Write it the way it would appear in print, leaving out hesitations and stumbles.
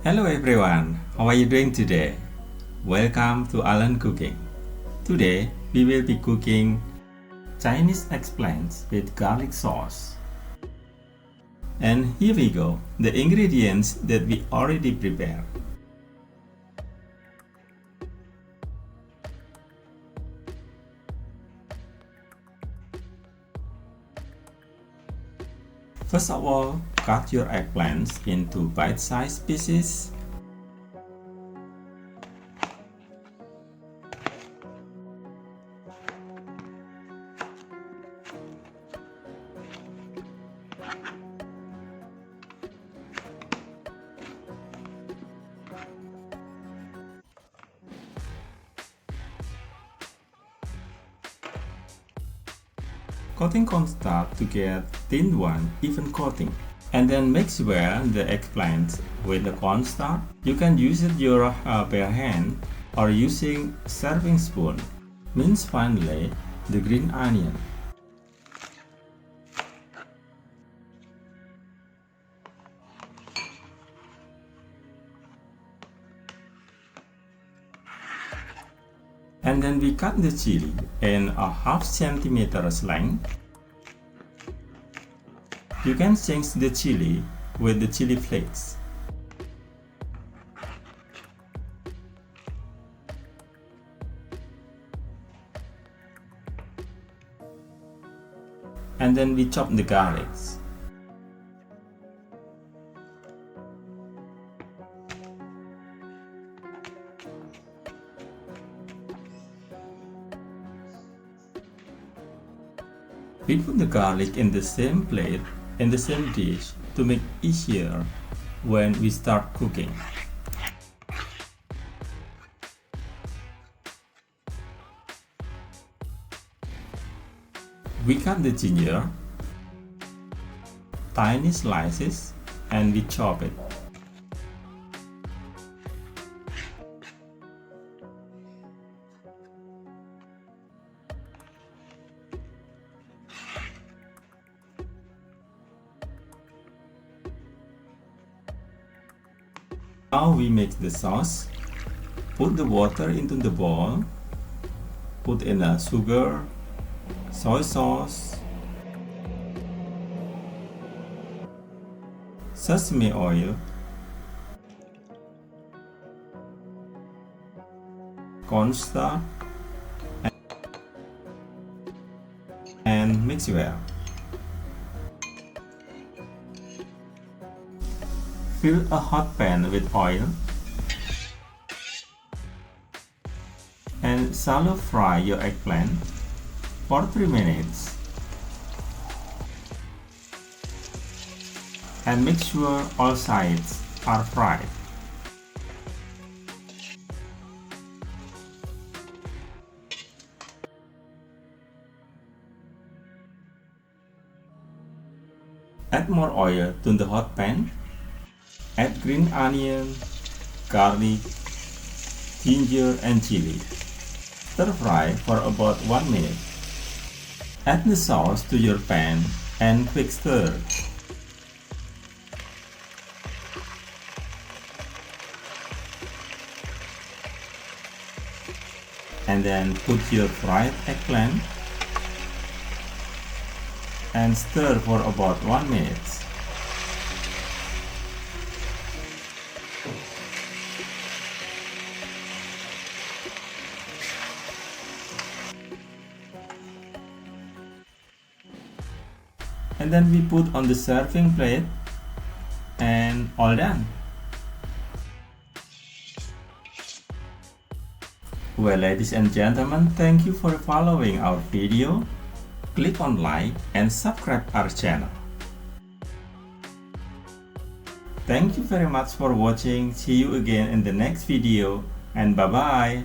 Hello everyone, how are you doing today? Welcome to Alan Cooking. Today we will be cooking Chinese eggplants with garlic sauce. And here we go, the ingredients that we already prepared. First of all, cut your eggplants into bite-sized pieces. Coating cornstarch to get thin one even coating. And then mix well the eggplant with the cornstarch. You can use it your bare hand or using serving spoon. Mince finely the green onion. And then we cut the chili in a half centimeters length. You can change the chili with the chili flakes. And then we chop the garlics. We put the garlic in the same plate, in the same dish, to make easier when we start cooking. We cut the ginger, tiny slices, and we chop it. Now we make the sauce. Put the water into the bowl. Put in a sugar, soy sauce, sesame oil, cornstarch, and mix well. Fill a hot pan with oil and shallow fry your eggplant for 3 minutes. And make sure all sides are fried. Add more oil to the hot pan. Add green onion, garlic, ginger and chili. Stir fry for about 1 minute. Add the sauce to your pan and quick stir. And then put your fried eggplant and stir for about 1 minute. And then we put on the serving plate and all done. Well, ladies and gentlemen, thank you for following our video. Click on like and subscribe our channel. Thank you very much for watching. See you again in the next video and bye bye.